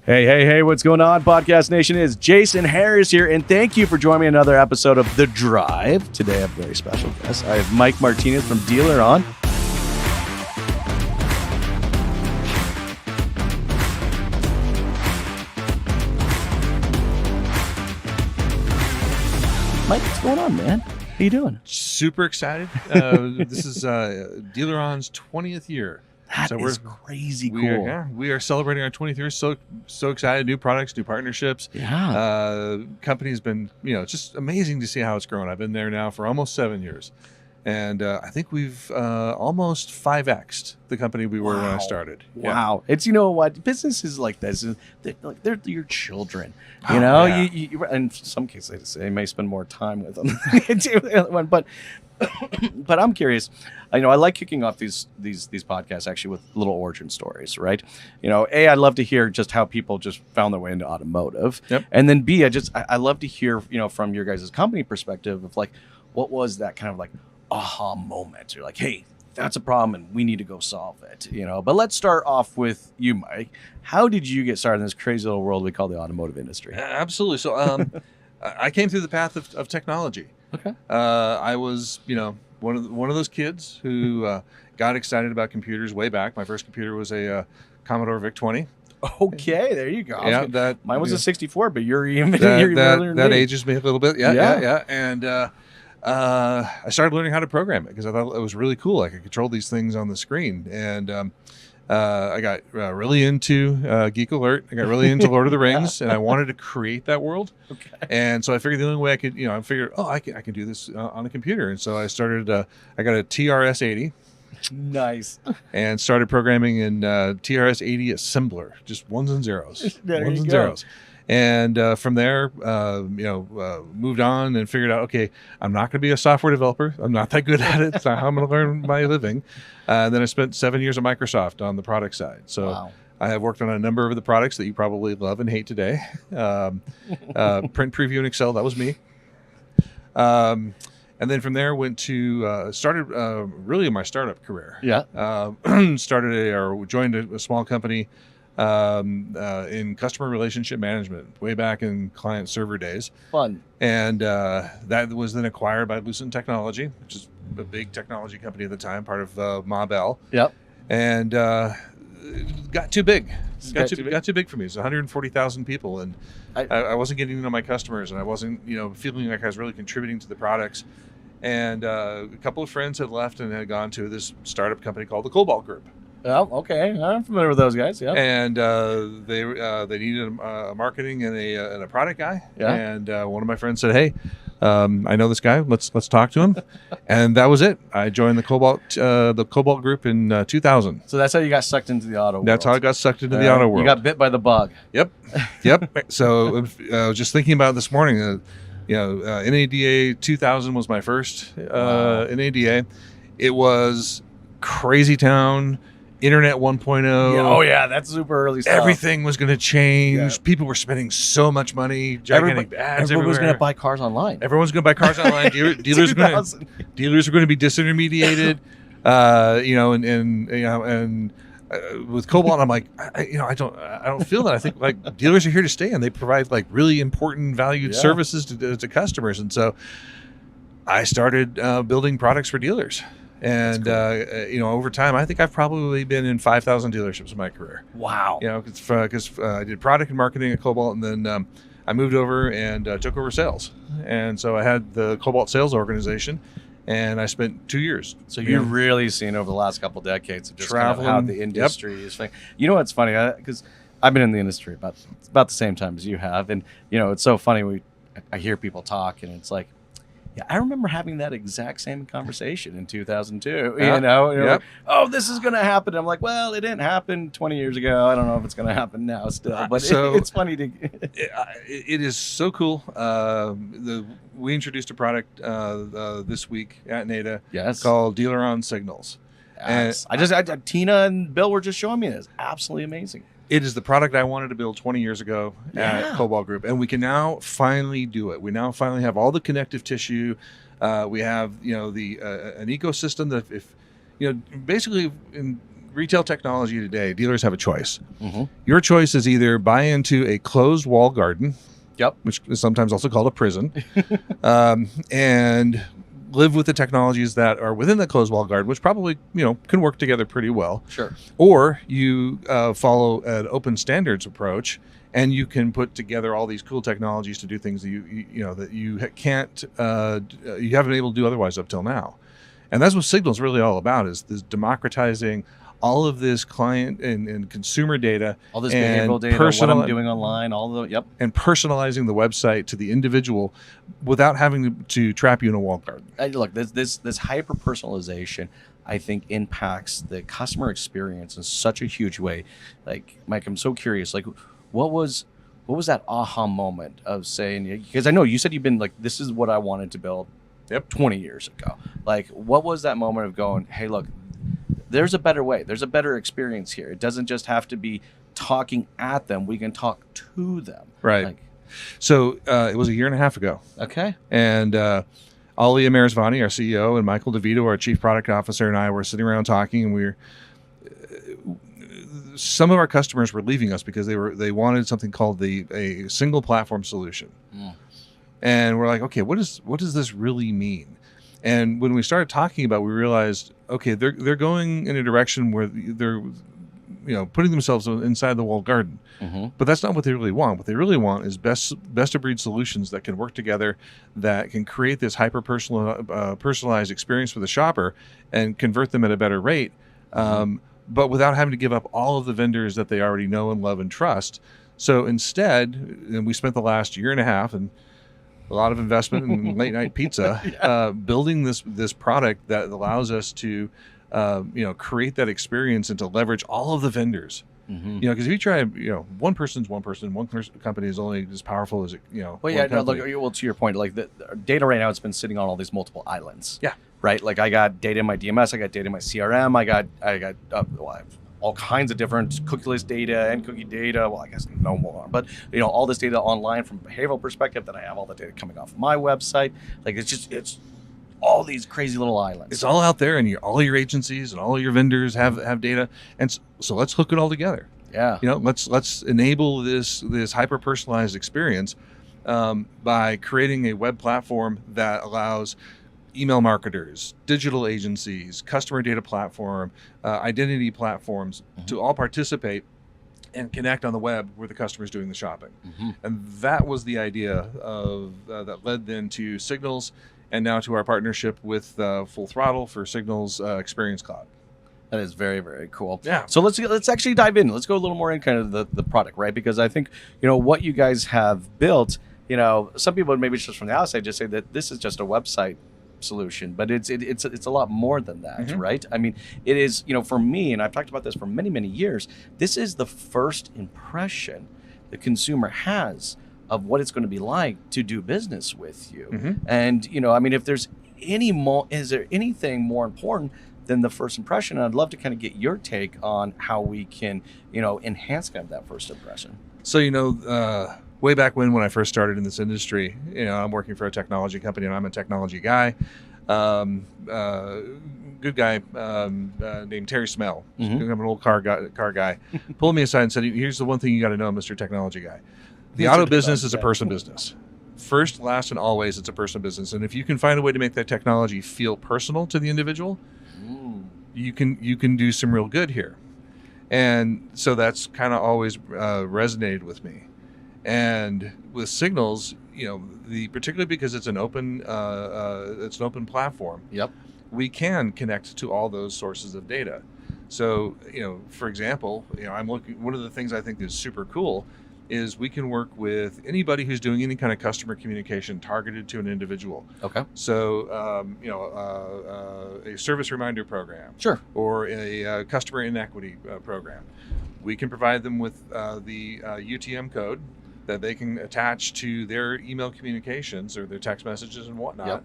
Hey, what's going on, Podcast Nation? It's Jason Harris here, and thank you for joining me in another episode of The Drive. Today, I have a very special guest. I have Mike Martinez from DealerOn. Mike, what's going on, man? How you doing? Super excited. This is DealerOn's 20th year. That is crazy cool. We are celebrating our 20th year. So excited. New products, new partnerships. Yeah. Company's been, it's just amazing to see how it's grown. I've been there now for almost 7 years. And I think we've almost 5x'd the company we were when I started. Wow. It's, you know what, businesses like this, they're your children. You know, you in some cases they may spend more time with them. But I'm curious. I like kicking off these podcasts actually with little origin stories, right? I'd love to hear just how people just found their way into automotive. Yep. And then B, I love to hear, from your guys' company perspective of like, what was that kind of like aha moment? You're like, hey, that's a problem and we need to go solve it, But let's start off with you, Mike. How did you get started in this crazy little world we call the automotive industry? Absolutely. So I came through the path of technology. Okay. I was, one of those kids who got excited about computers way back. My first computer was a Commodore VIC-20. Okay, there you go. Yeah, mine was a 64, but you're even that ages me a little bit. Yeah. And I started learning how to program it because I thought it was really cool. I could control these things on the screen, and I got really into Geek Alert. I got really into Lord of the Rings, and I wanted to create that world. Okay. And so I figured the only way I could, I can do this on a computer. And so I started. I got a TRS-80. Nice. And started programming in TRS-80 assembler, just ones and zeros. Ones and zeros. And from there, moved on and figured out, okay, I'm not going to be a software developer. I'm not that good at it. It's not how I'm going to learn my living. Then I spent 7 years at Microsoft on the product side. So wow. I have worked on a number of the products that you probably love and hate today. Print Preview and Excel, that was me. And then from there went to started really in my startup career. Yeah. Joined a small company in customer relationship management way back in client server days. Fun. And that was then acquired by Lucent Technology, which is a big technology company at the time, part of Ma Bell. Yep. And it got too big. Got too big for me. It's 140,000 people, and I wasn't getting to know my customers, and I wasn't feeling like I was really contributing to the products. And a couple of friends had left and had gone to this startup company called the Cobalt Group. Oh, okay. I'm familiar with those guys. Yeah. And they needed a marketing and a product guy. Yeah. And one of my friends said, "Hey, I know this guy. Let's talk to him." And that was it. I joined the Cobalt Group in 2000. So that's how you got sucked into the auto world. That's how I got sucked into the auto world. You got bit by the bug. Yep. So I was just thinking about it this morning. NADA 2000 was my first NADA. It was crazy town. Internet 1.0. Oh yeah, that's super early stuff. Everything was going to change. Yeah. People were spending so much money. Gigantic ads everyone was going to buy cars online. Everyone's going to buy cars online. Dealers are going to be disintermediated. With Cobalt, I'm like, I don't feel that. I think like dealers are here to stay, and they provide like really important valued services to customers. And so I started building products for dealers. And, cool. Over time, I think I've probably been in 5,000 dealerships in my career. Wow. Because I did product and marketing at Cobalt, and then I moved over and took over sales. And so I had the Cobalt sales organization, and I spent 2 years. So you've really seen over the last couple decades of just traveling, kind of how the industry is. You know what's funny? Because I've been in the industry about the same time as you have. And, it's so funny. I hear people talk, and it's like, yeah, I remember having that exact same conversation in 2002. Like, oh, this is going to happen. I'm like, well, it didn't happen 20 years ago. I don't know if it's going to happen now still, but it's funny to. It is so cool. We introduced a product this week at NADA. Yes. Called DealerOn Signals. Yes. And Tina and Bill were just showing me this. Absolutely amazing. It is the product I wanted to build 20 years ago at Cobalt Group, and we can now finally do it. We now finally have all the connective tissue. We have, an ecosystem that if, basically in retail technology today, dealers have a choice. Mm-hmm. Your choice is either buy into a closed wall garden, Yep. which is sometimes also called a prison, and live with the technologies that are within the closed wall garden, which probably can work together pretty well. Sure. Or you follow an open standards approach, and you can put together all these cool technologies to do things that you can't you haven't been able to do otherwise up till now. And that's what Signal's really all about, is this democratizing all of this client and consumer data, all this behavioral data, what I'm doing online, all the and personalizing the website to the individual without having to trap you in a walled garden. Look, this hyper personalization, I think, impacts the customer experience in such a huge way. Like, Mike, I'm so curious. Like, what was that aha moment of saying? Because I know you said you've been like, this is what I wanted to build. Yep. 20 years ago. Like, what was that moment of going, hey, look, there's a better way. There's a better experience here. It doesn't just have to be talking at them. We can talk to them. Right. Like, so it was a year and a half ago. Okay. And Ali Amarizvani, our CEO, and Michael DeVito, our chief product officer, and I were sitting around talking, and some of our customers were leaving us because they wanted something called a single platform solution. Mm. And we're like, okay, what does this really mean? And when we started talking about it, we realized, okay, they're going in a direction where they're putting themselves inside the walled garden. Mm-hmm. But that's not what they really want. What they really want is best of breed solutions that can work together, that can create this hyper personalized experience for the shopper and convert them at a better rate, but without having to give up all of the vendors that they already know and love and trust. So instead, and we spent the last year and a half and a lot of investment in late night pizza, building this product that allows us to, create that experience and to leverage all of the vendors. Mm-hmm. Because if you try, one person's one person, company is only as powerful as Well, yeah, no, look, well, to your point, like the data right now, it's been sitting on all these multiple islands. Yeah. Right. Like, I got data in my DMS, I got data in my CRM, I got I have all kinds of different cookieless data and cookie data. Well, I guess no more, but all this data online from a behavioral perspective. That I have all the data coming off my website. Like, it's all these crazy little islands. It's all out there, and all your agencies and all your vendors have data, and so let's hook it all together. Yeah. Let's enable this hyper personalized experience by creating a web platform that allows email marketers, digital agencies, customer data platform, identity platforms to all participate and connect on the web where the customer is doing the shopping. Mm-hmm. And that was the idea of that led then to Signals, and now to our partnership with Full Throttle for Signals Experience Cloud. That is very, very cool. Yeah. So let's actually dive in. Let's go a little more in kind of the product, right? Because I think what you guys have built. Some people maybe just from the outside just say that this is just a website solution, but it's a lot more than that. Mm-hmm. Right? I mean, it is, for me, and I've talked about this for many, many years, this is the first impression the consumer has of what it's going to be like to do business with you. Mm-hmm. And if there's is there anything more important than the first impression? I'd love to kind of get your take on how we can enhance kind of that first impression. So way back when I first started in this industry, I'm working for a technology company, and I'm a technology guy. Good guy named Terry Smell. Mm-hmm. I'm an old car guy. Pulled me aside and said, "Here's the one thing you got to know, Mr. Technology Guy. The auto business is a person business. First, last, and always, it's a person business. And if you can find a way to make that technology feel personal to the individual, you can do some real good here." And so that's kind of always resonated with me. And with Signals, particularly because it's an open platform. Yep. We can connect to all those sources of data. So, for example, I'm looking. One of the things I think is super cool is we can work with anybody who's doing any kind of customer communication targeted to an individual. Okay. So, a service reminder program. Sure. Or a customer inequity program. We can provide them with the UTM code that they can attach to their email communications or their text messages and whatnot. Yep.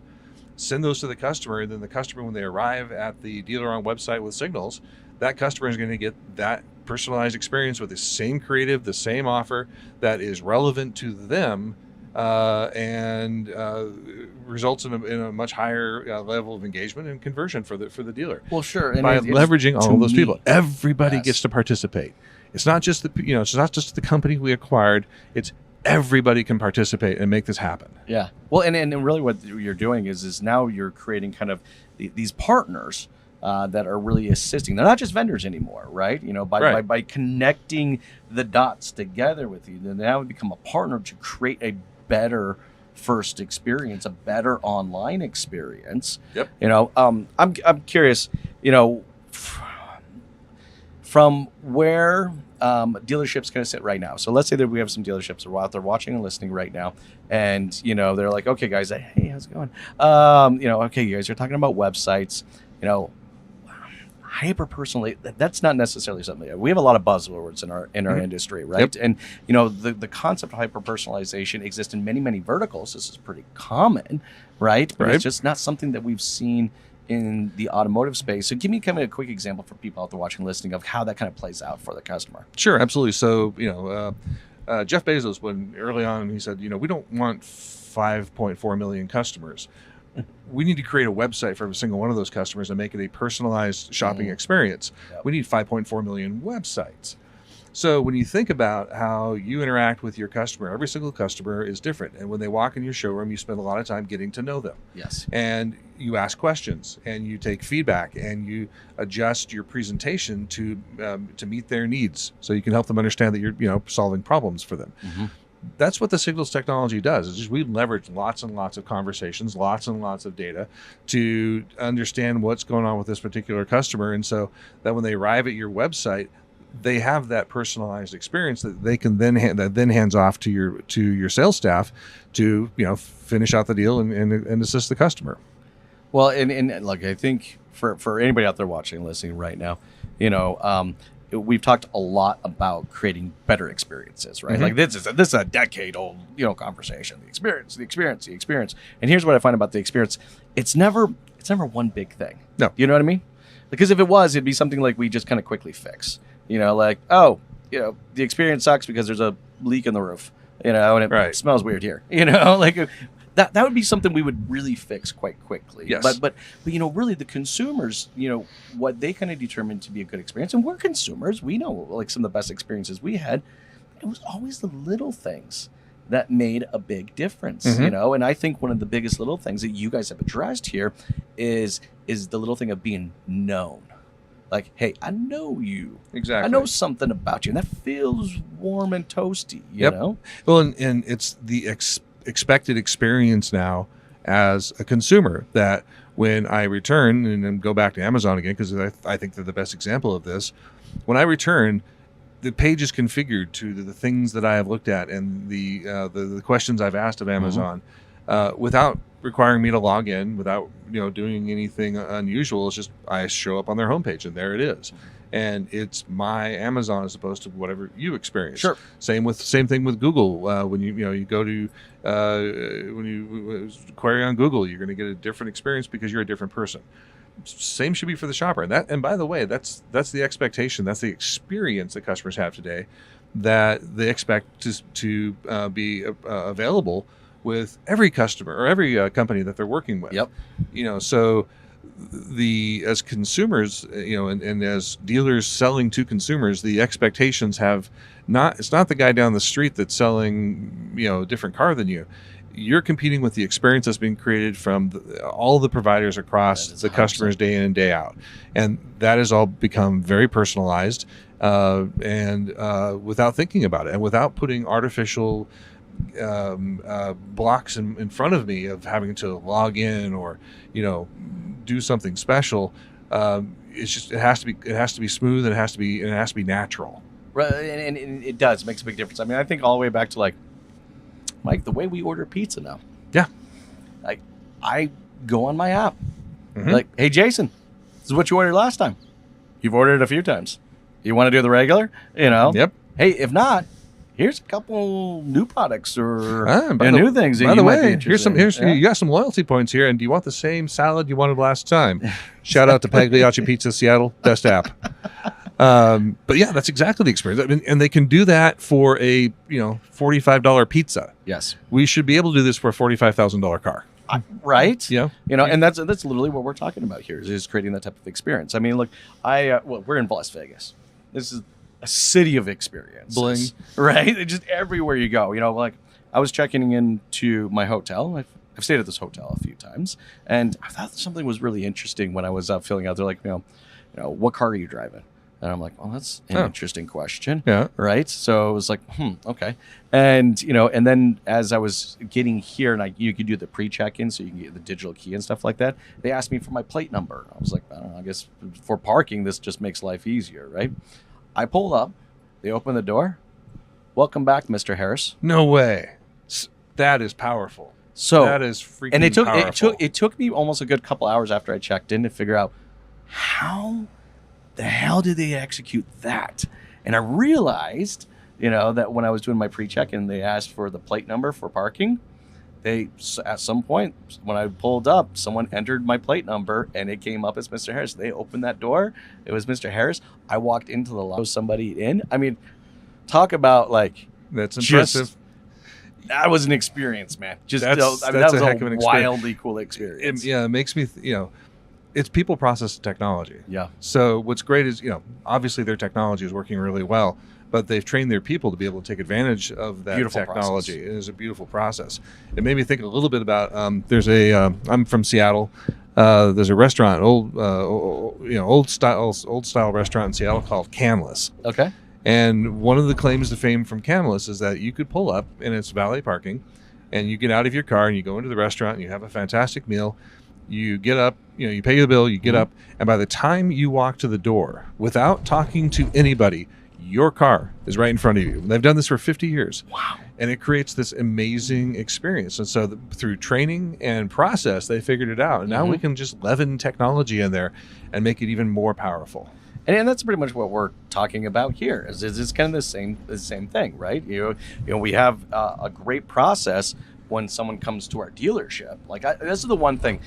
Send those to the customer, and then the customer, when they arrive at the DealerOn website with Signals, that customer is going to get that personalized experience with the same creative, the same offer that is relevant to them and results in a much higher level of engagement and conversion for the dealer. Well, sure. And by leveraging all of those people, everybody yes. gets to participate. It's not just it's not just the company we acquired. It's everybody can participate and make this happen. Yeah. Well, and really what you're doing is now you're creating kind of these partners that are really assisting. They're not just vendors anymore, right? By connecting the dots together with you, then now we become a partner to create a better first experience, a better online experience. Yep. I'm curious, from where dealerships kind of sit right now. So let's say that we have some dealerships that are out there watching and listening right now, and they're like, okay, guys, hey, how's it going? Okay, you guys are talking about websites, hyper-personally, that's not necessarily something. We have a lot of buzzwords in our industry, right? Yep. And the concept of hyper-personalization exists in many, many verticals. This is pretty common, right? But it's just not something that we've seen in the automotive space. So give me kind of a quick example for people out there watching and listening of how that kind of plays out for the customer. Sure, absolutely. So Jeff Bezos, when early on he said, we don't want 5.4 million customers. We need to create a website for every single one of those customers and make it a personalized shopping experience. Yep. We need 5.4 million websites. So when you think about how you interact with your customer, every single customer is different. And when they walk in your showroom, you spend a lot of time getting to know them. Yes. And you ask questions and you take feedback and you adjust your presentation to meet their needs. So you can help them understand that you're solving problems for them. Mm-hmm. That's what the Signals technology does. It's just we leverage lots and lots of conversations, lots and lots of data to understand what's going on with this particular customer. And so that when they arrive at your website, they have that personalized experience that they can then hands off to your sales staff to finish out the deal and assist the customer. Well, and look, I think for anybody out there watching and listening right now, we've talked a lot about creating better experiences, right? Mm-hmm. Like this is a decade-old, conversation. The experience. And here's what I find about the experience: it's never one big thing. No, you know what I mean? Because if it was, it'd be something like we just kind of quickly fix. The experience sucks because there's a leak in the roof, and it smells weird here. That would be something we would really fix quite quickly. Yes. But really the consumers, what they kind of determine to be a good experience, and we're consumers, we know like some of the best experiences we had, it was always the little things that made a big difference, and I think one of the biggest little things that you guys have addressed here is the little thing of being known. Like, hey, I know you. Exactly. I know something about you, and that feels warm and toasty, you know? Well, and it's the expected experience now as a consumer that when I return and then go back to Amazon again, because I think they're the best example of this, when I return, the page is configured to the things that I have looked at and the questions I've asked of Amazon without requiring me to log in, without doing anything unusual. It's just I show up on their homepage and there it is. And it's my Amazon as opposed to whatever you experience. Sure. Same thing with Google. When you go to when you query on Google, you're going to get a different experience because you're a different person. Same should be for the shopper. And by the way, that's the expectation. That's the experience that customers have today that they expect to be available with every customer or every company that they're working with. Yep. So as consumers, and as dealers selling to consumers, the expectations it's not the guy down the street that's selling, a different car than you. You're competing with the experience that's being created from all the providers across the customers day in and day out. And that has all become very personalized and without thinking about it and without putting artificial blocks in front of me of having to log in or do something special. It's just it has to be smooth and it has to be natural. Right, and it does. It makes a big difference. I mean, I think all the way back to like Mike, the way we order pizza now. Yeah. Like I go on my app. Like, hey Jason, this is what you ordered last time. You've ordered it a few times. You want to do the regular? Yep. Hey, if not, here's a couple new products or new things. By the way, you got some loyalty points here, and do you want the same salad you wanted last time? Shout out to Pagliacci Pizza Seattle, best app. But yeah, that's exactly the experience. I mean, and they can do that for a $45 pizza. Yes. We should be able to do this for a $45,000 car. Right? Yeah. And that's literally what we're talking about here is creating that type of experience. I mean, look, we're in Las Vegas. This is a city of experiences. Bling. Right? It's just everywhere you go. Like I was checking into my hotel. I've stayed at this hotel a few times, and I thought something was really interesting when I was filling out. They're like, what car are you driving? And I'm like, well, that's an interesting question. Yeah. Right. So it was like, okay. And, and then as I was getting here and you could do the pre-check-in so you can get the digital key and stuff like that, they asked me for my plate number. I was like, I don't know, I guess for parking, this just makes life easier. Right. I pulled up, they opened the door. Welcome back, Mr. Harris. No way. That is powerful. So that is freaking and powerful. it took me almost a good couple hours after I checked in to figure out how the hell did they execute that? And I realized, that when I was doing my pre-check-in, they asked for the plate number for parking. They, at some point, when I pulled up, someone entered my plate number and it came up as Mr. Harris. They opened that door. It was Mr. Harris. I walked into the lobby, somebody in. I mean, talk about that's impressive. That was an experience, man. That was a heck of an experience. Wildly cool experience. It makes me, it's people, process, and technology. Yeah. So what's great is, obviously their technology is working really well, but they've trained their people to be able to take advantage of that Beautiful technology. process. It is a beautiful process. It made me think a little bit about, I'm from Seattle. There's a restaurant, old style restaurant in Seattle called Canlis. Okay. And one of the claims to fame from Canlis is that you could pull up and it's valet parking and you get out of your car and you go into the restaurant and you have a fantastic meal. You get up, you pay the bill, you get up, and by the time you walk to the door, without talking to anybody, your car is right in front of you. They've done this for 50 years. Wow. And it creates this amazing experience. And so through training and process, they figured it out. And now we can just leaven technology in there and make it even more powerful. And that's pretty much what we're talking about here. It's kind of the same thing, right? We have a great process when someone comes to our dealership. This is the one thing,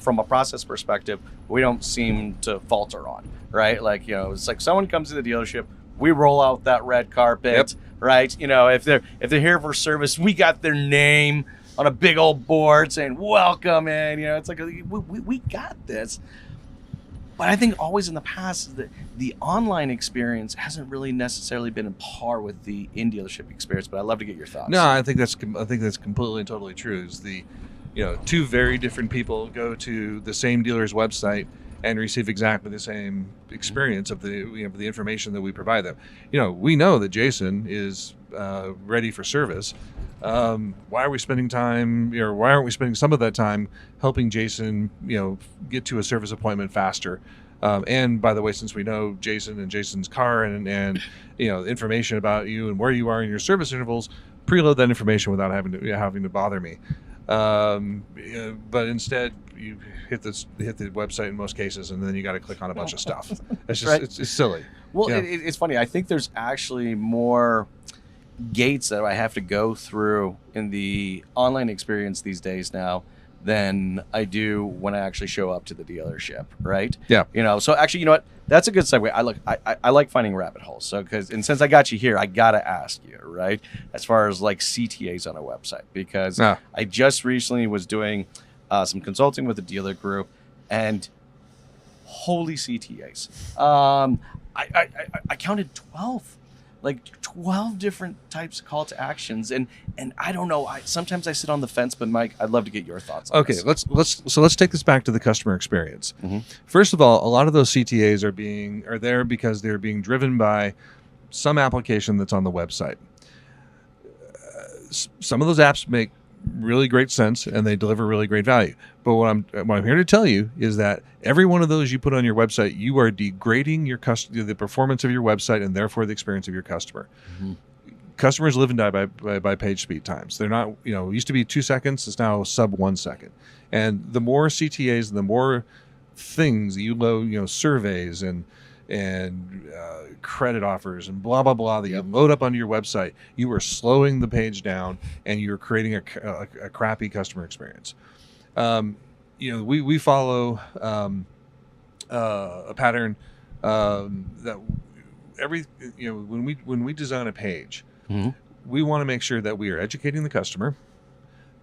from a process perspective, we don't seem to falter on, right? It's like someone comes to the dealership, we roll out that red carpet, right? If they're here for service, we got their name on a big old board saying welcome in. It's like we got this. But I think always in the past, the online experience hasn't really necessarily been on par with the in-dealership experience. But I'd love to get your thoughts. No, I think that's completely and totally true. Is two very different people go to the same dealer's website and receive exactly the same experience of the information that we provide them. We know that Jason is ready for service. Why are we spending time, why aren't we spending some of that time helping Jason, get to a service appointment faster? And by the way, since we know Jason and Jason's car and information about you and where you are in your service intervals, preload that information without having to bother me. But instead, you hit the website in most cases, and then you got to click on a bunch of stuff. It's just Right. it's silly. Well, it's funny. I think there's actually more gates that I have to go through in the online experience these days now than I do when I actually show up to the dealership, right? Yeah. So actually, what? That's a good segue. I like finding rabbit holes. So since I got you here, I gotta ask you, right? As far as CTAs on a website, because I just recently was doing some consulting with a dealer group, and holy CTAs. I counted 12. 12 different types of call to actions, and I don't know. Sometimes I sit on the fence, but Mike, I'd love to get your thoughts on this. Let's take this back to the customer experience. First of all, a lot of those CTAs are there because they're being driven by some application that's on the website. Some of those apps make really great sense and they deliver really great value. But what I'm here to tell you is that every one of those you put on your website, you are degrading the performance of your website and therefore the experience of your customer. Customers live and die by page speed times. They're not, it used to be 2 seconds. It's now sub 1 second. And the more CTAs, the more things you load, surveys and credit offers and blah, blah, blah that you load up onto your website, you are slowing the page down and you're creating a crappy customer experience. We follow a pattern that when we design a page, Mhm. we want to make sure that we are educating the customer,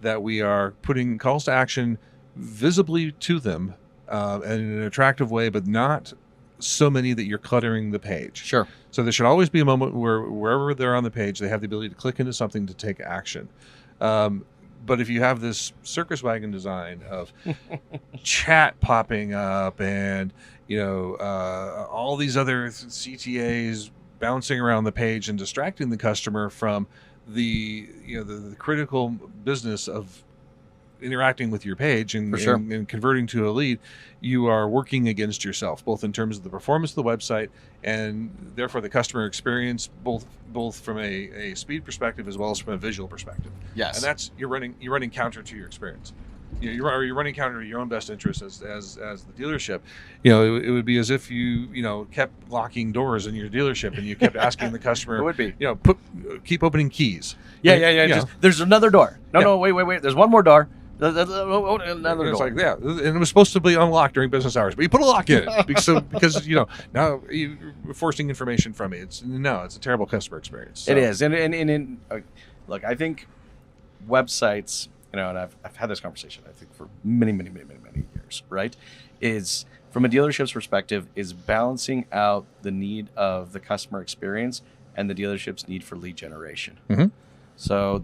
that we are putting calls to action visibly to them in an attractive way, but not so many that you're cluttering the page. Sure. So there should always be a moment where wherever they're on the page, they have the ability to click into something to take action. But if you have this circus wagon design of chat popping up and all these other CTAs bouncing around the page and distracting the customer from the critical business of interacting with your page and, For sure. and converting to a lead, you are working against yourself, both in terms of the performance of the website and therefore the customer experience, both from a speed perspective as well as from a visual perspective. Yes. And that's you're running counter to your experience. You're running counter to your own best interest as the dealership. It would be as if you kept locking doors in your dealership and you kept asking the customer. It would be. Keep opening keys. Yeah. Just, there's another door. No, wait. There's one more door. Another It's door. like, yeah, and it was supposed to be unlocked during business hours, but you put a lock in it because now you're forcing information from me. It's a terrible customer experience. So. It is, and look, I think websites, and I've had this conversation, I think, for many years, right? Is from a dealership's perspective, is balancing out the need of the customer experience and the dealership's need for lead generation. Mm-hmm. So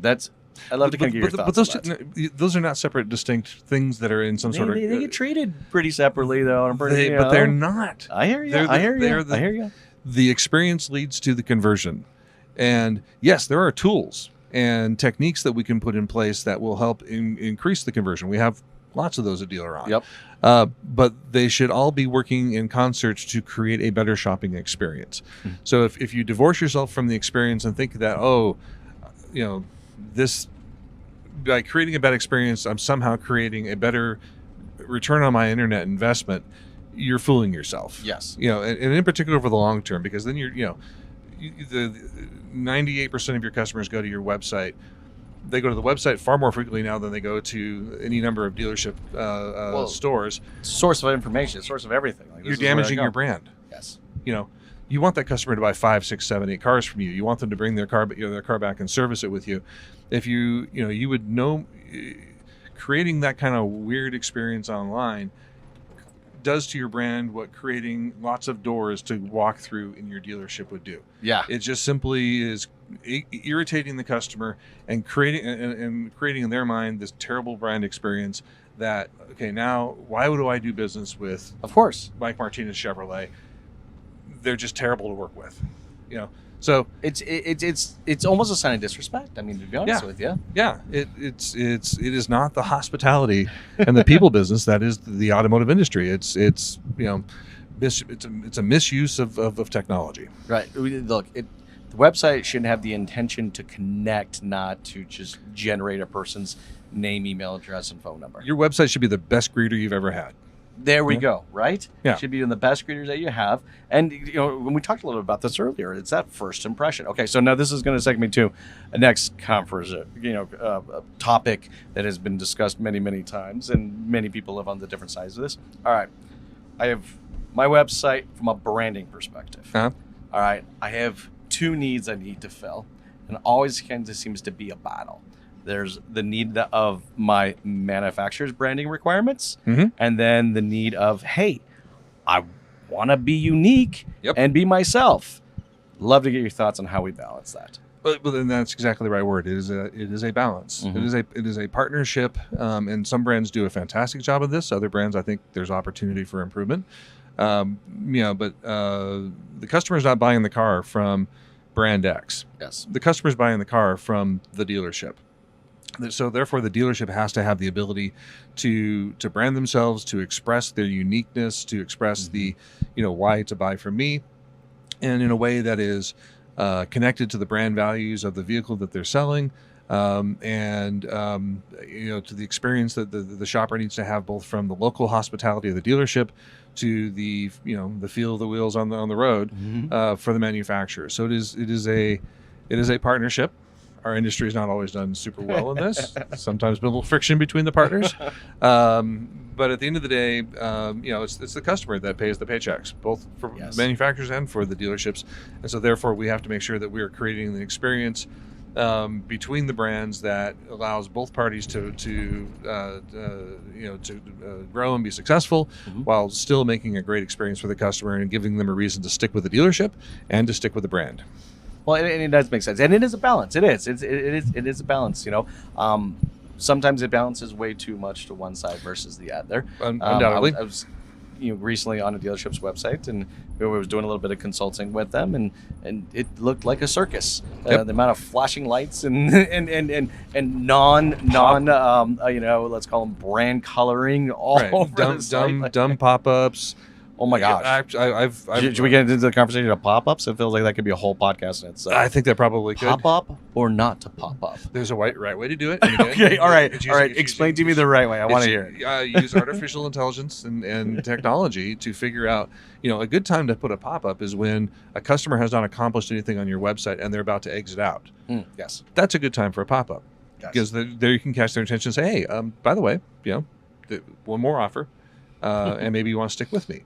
I'd love to kind of get your thoughts. But those are not separate, distinct things that are in some sort of. They get treated pretty separately, though. But they're not. I hear you. I hear you. The experience leads to the conversion, and yes, there are tools and techniques that we can put in place that will help increase the conversion. We have lots of those at DealerOn. Yep. But they should all be working in concert to create a better shopping experience. Mm-hmm. So if you divorce yourself from the experience and think that, this, by creating a bad experience, I'm somehow creating a better return on my internet investment, you're fooling yourself. Yes. And in particular over the long term, because then the 98% of your customers go to your website. They go to the website far more frequently now than they go to any number of dealership stores. Source of information, source of everything. You're damaging your brand. Yes. You want that customer to buy 5, 6, 7, 8 cars from you. You want them to bring their car back and service it with you. If you would know, creating that kind of weird experience online does to your brand what creating lots of doors to walk through in your dealership would do. Yeah. It just simply is irritating the customer and creating in their mind this terrible brand experience that, okay, now why would I do business with, of course, Mike Martinez Chevrolet? They're just terrible to work with, So it's almost a sign of disrespect. I mean, to be honest with you. Yeah, it is not the hospitality and the people business that is the automotive industry. It's a misuse of technology. Right. Look, the website shouldn't have the intention to connect, not to just generate a person's name, email address, and phone number. Your website should be the best greeter you've ever had. There we go, right? Yeah. Should be in the best greeters that you have. And, when we talked a little bit about this earlier, it's that first impression. Okay, so now this is going to take me to a next conference, a topic that has been discussed many times, and many people live on the different sides of this. All right, I have my website from a branding perspective. Uh-huh. All right, I have 2 needs I need to fill, and always kind of seems to be a battle. There's the need of my manufacturer's branding requirements, mm-hmm. and then the need of, hey, I want to be unique and be myself. Love to get your thoughts on how we balance that. But then that's exactly the right word. It is a balance. Mm-hmm. It is a partnership, and some brands do a fantastic job of this. Other brands, I think, there's opportunity for improvement. But the customer's not buying the car from brand X. Yes, the customer's buying the car from the dealership. So therefore, the dealership has to have the ability to brand themselves, to express their uniqueness, to express the, why to buy from me, and in a way that is connected to the brand values of the vehicle that they're selling, and to the experience that the shopper needs to have, both from the local hospitality of the dealership to the the feel of the wheels on the road, mm-hmm. For the manufacturer. So it is a partnership. Our industry has not always done super well in this. Sometimes been a little friction between the partners. But at the end of the day, it's the customer that pays the paychecks, both for Yes. manufacturers and for the dealerships. And so therefore we have to make sure that we are creating the experience between the brands that allows both parties to grow and be successful, while still making a great experience for the customer and giving them a reason to stick with the dealership and to stick with the brand. Well, and it does make sense, and it is a balance. It is a balance. Sometimes it balances way too much to one side versus the other. Undoubtedly. I was recently on a dealership's website, and we was doing a little bit of consulting with them, and it looked like a circus. Yep. The amount of flashing lights and non let's call them brand coloring all over the site. Dumb pop-ups. Oh my gosh! Should we get into the conversation of pop-ups? It feels like that could be a whole podcast in itself. I think that probably could. Pop-up or not to pop up? There's a right way to do it. Okay, all right. Explain to me the right way. I want to hear it. Use artificial intelligence and technology to figure out, a good time to put a pop-up is when a customer has not accomplished anything on your website and they're about to exit out. Yes. That's a good time for a pop-up. Yes. Because there you can catch their attention and say, hey, by the way, one more offer, and maybe you want to stick with me.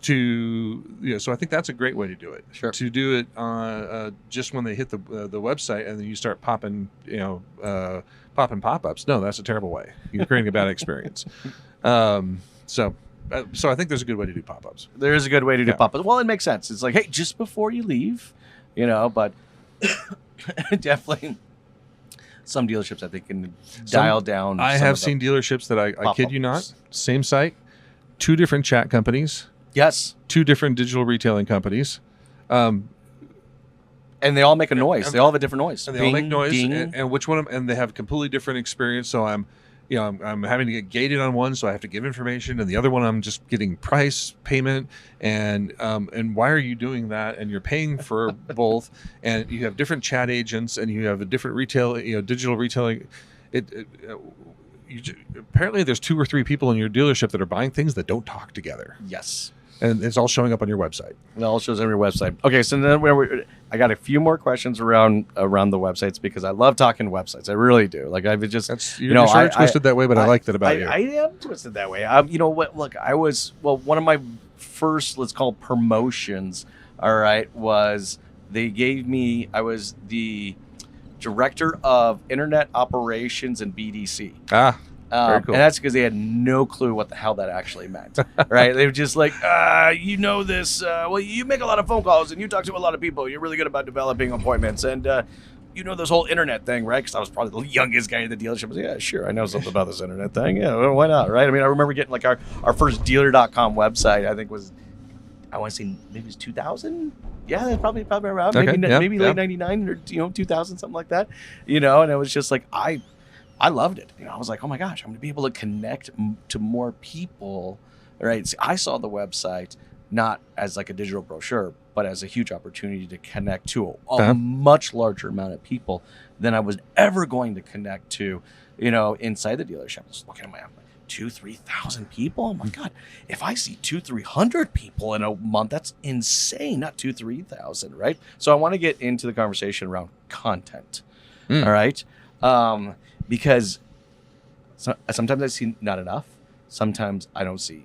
So I think that's a great way to do it. Sure. To do it just when they hit the website and then you start popping pop-ups. No, that's a terrible way. You're creating a bad experience. So I think there's a good way to do pop-ups. There is a good way to do pop-ups. Well, it makes sense. It's like, hey, just before you leave, but definitely some dealerships I think can dial down. I have seen dealerships that I kid you not, same site, 2 different chat companies. Yes. 2 different digital retailing companies. And they all make a noise. They all have a different noise. And they all make noise. And which one and they have completely different experience. So I'm having to get gated on one, so I have to give information, and the other one I'm just getting price, payment, and why are you doing that? And you're paying for both, and you have different chat agents, and you have a different digital retailing. Apparently there's 2 or 3 people in your dealership that are buying things that don't talk together. Yes. And it's all showing up on your website. It all shows on your website. Okay, so then I got a few more questions around the websites, because I love talking websites. I really do. Like I've just you're sort of twisted that way, but I like that about you. I am twisted that way. You know what? Look, one of my first, let's call promotions. All right, was they gave me. I was the director of Internet Operations and BDC. Very cool. And that's because they had no clue what the hell that actually meant, right? They were just like, this. Well, you make a lot of phone calls and you talk to a lot of people. You're really good about developing appointments, and this whole internet thing, right? Because I was probably the youngest guy in the dealership. I was like, yeah, sure, I know something about this internet thing. Yeah, well, why not, right? I mean, I remember getting like our first dealer.com website. I think I want to say maybe it was 2000. Yeah, that's probably around. Okay, maybe late 99 or 2000, something like that. And it was just like I loved it. I was like, oh my gosh, I'm going to be able to connect to more people, right? See, I saw the website not as like a digital brochure, but as a huge opportunity to connect to a much larger amount of people than I was ever going to connect to, inside the dealership. I was looking at my 2,000-3,000 people. Oh my God, if I see 200-300 people in a month, that's insane. Not 2,000-3,000, right? So I want to get into the conversation around content. All right. Because sometimes I see not enough. Sometimes I don't see,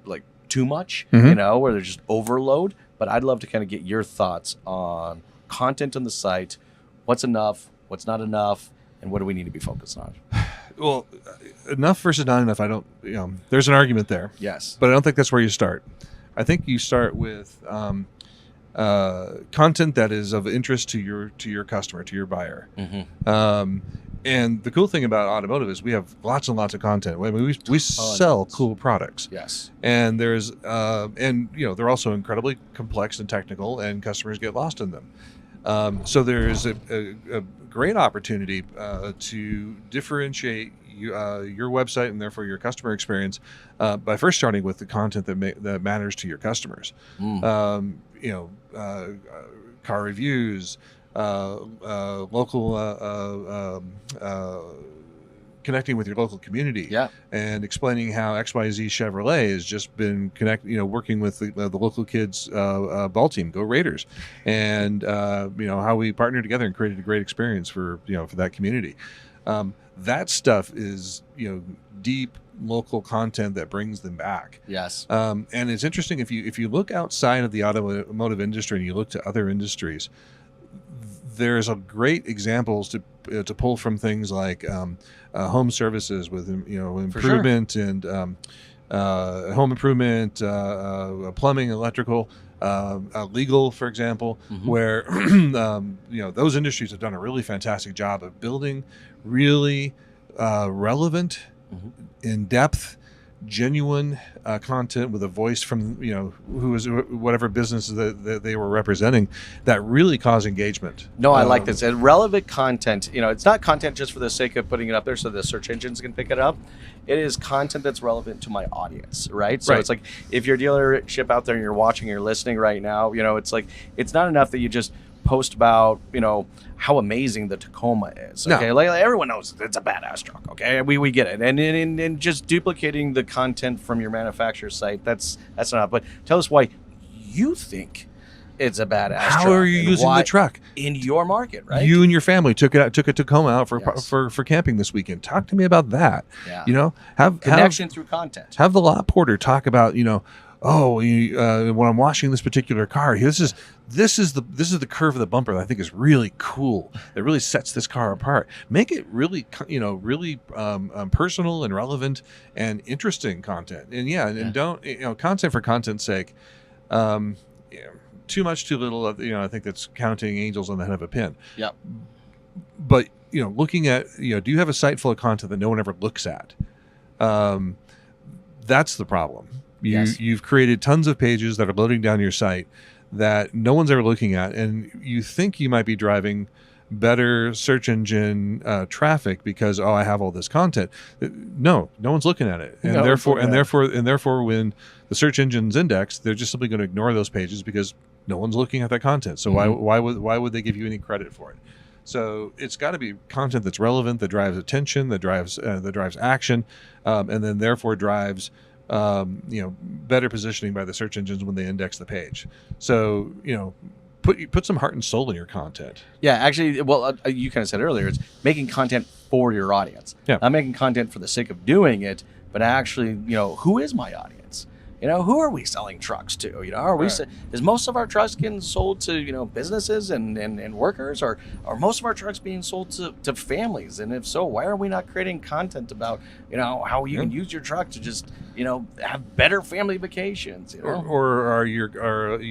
like too much, where there's just overload. But I'd love to kind of get your thoughts on content on the site. What's enough? What's not enough? And what do we need to be focused on? Well, enough versus not enough. I don't, there's an argument there. Yes. But I don't think that's where you start. I think you start with content that is of interest to your customer, to your buyer. And the cool thing about automotive is we have lots and lots of content. I mean, we sell cool products. Yes. And there's they're also incredibly complex and technical, and customers get lost in them. So there's a great opportunity to differentiate your website and therefore your customer experience by first starting with the content that matters to your customers. Car reviews, local connecting with your local community, and explaining how XYZ Chevrolet has just been working with the local kids ball team, Go Raiders, and how we partnered together and created a great experience for that community. That stuff is, deep local content that brings them back. Yes. And it's interesting if you look outside of the automotive industry and you look to other industries, there's a great examples to pull from things like home services with improvement and home improvement, plumbing, electrical, legal, for example, where those industries have done a really fantastic job of building really relevant, in-depth, genuine content with a voice from who is whatever business that they were representing, that really cause engagement. No, I like this. And relevant content, it's not content just for the sake of putting it up there so the search engines can pick it up. It is content that's relevant to my audience, right? So it's like if you're a dealership out there and you're watching, you're listening right now, it's like it's not enough that you just post about how amazing the Tacoma is. Okay, no. Like everyone knows it's a badass truck. Okay, we get it, and just duplicating the content from your manufacturer's site, that's not. But tell us why you think it's a badass truck. How are you using the truck in your market, right? You and your family took a Tacoma out for camping this weekend. Talk to me about that. Yeah. Have connection through content. Have the lot porter talk about when I'm washing this particular car, this is the curve of the bumper that I think is really cool. That really sets this car apart. Make it really personal and relevant and interesting content. And don't content for content's sake. Too much, too little. I think that's counting angels on the head of a pin. Yep. But looking at do you have a site full of content that no one ever looks at? That's the problem. You've created tons of pages that are loading down your site that no one's ever looking at, and you think you might be driving better search engine traffic because I have all this content. No one's looking at it, and therefore, when the search engines index, they're just simply going to ignore those pages because no one's looking at that content. So why would they give you any credit for it? So it's got to be content that's relevant, that drives attention, that drives action, and then therefore drives better positioning by the search engines when they index the page. So, put some heart and soul in your content. Yeah, actually, well, you kind of said earlier, it's making content for your audience. Yeah. Not making content for the sake of doing it, but actually, who is my audience? Who are we selling trucks to? Is most of our trucks getting sold to, businesses and workers, or are most of our trucks being sold to families? And if so, why are we not creating content about, how you can use your truck to just, have better family vacations? Or you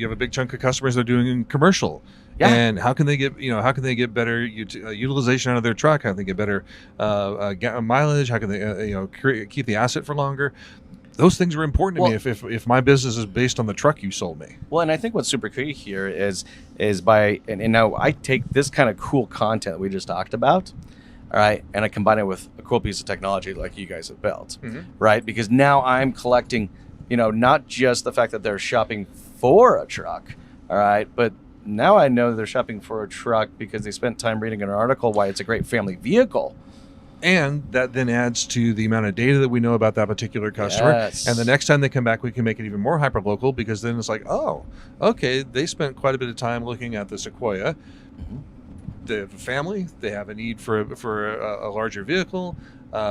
have a big chunk of customers that are doing commercial. Yeah. And how can they get better utilization out of their truck? How can they get better mileage? How can they keep the asset for longer? Those things are important to me if my business is based on the truck you sold me. Well, and I think what's super key here is by and now I take this kind of cool content that we just talked about, all right, and I combine it with a cool piece of technology like you guys have built, right? Because now I'm collecting, not just the fact that they're shopping for a truck, all right, but now I know they're shopping for a truck because they spent time reading an article why it's a great family vehicle. And that then adds to the amount of data that we know about that particular customer. Yes. And the next time they come back, we can make it even more hyper-local, because then it's like, oh, okay, they spent quite a bit of time looking at the Sequoia. They have a family. They have a need for a larger vehicle.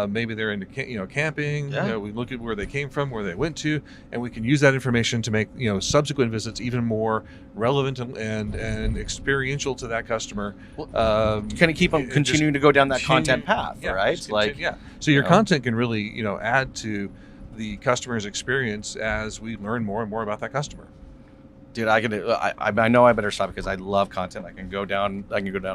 Maybe they're into camping. Yeah. We look at where they came from, where they went to, and we can use that information to make subsequent visits even more relevant and experiential to that customer. Kind of keep them continuing to go down that content path, right? So your content can really add to the customer's experience as we learn more and more about that customer. Dude, I know I better stop because I love content. I can go down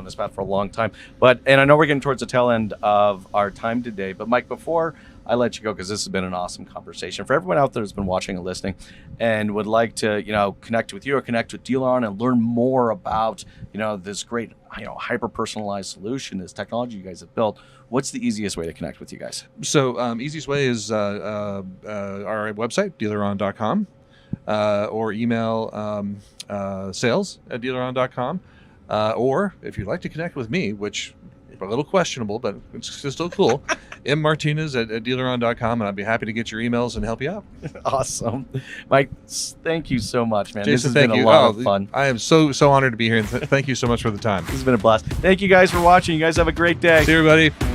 this path for a long time. And I know we're getting towards the tail end of our time today. But Mike, before I let you go, because this has been an awesome conversation, for everyone out there who's been watching and listening and would like to connect with you or connect with DealerOn and learn more about this great hyper-personalized solution, this technology you guys have built, what's the easiest way to connect with you guys? So easiest way is our website, DealerOn.com. Or email sales@dealeron.com. Or if you'd like to connect with me, which is a little questionable, but it's still cool, mmartinez@dealeron.com, and I'd be happy to get your emails and help you out. Awesome. Mike, thank you so much, man. Jason, this has been a lot of fun. I am so honored to be here, and thank you so much for the time. This has been a blast. Thank you guys for watching. You guys have a great day. See you, everybody.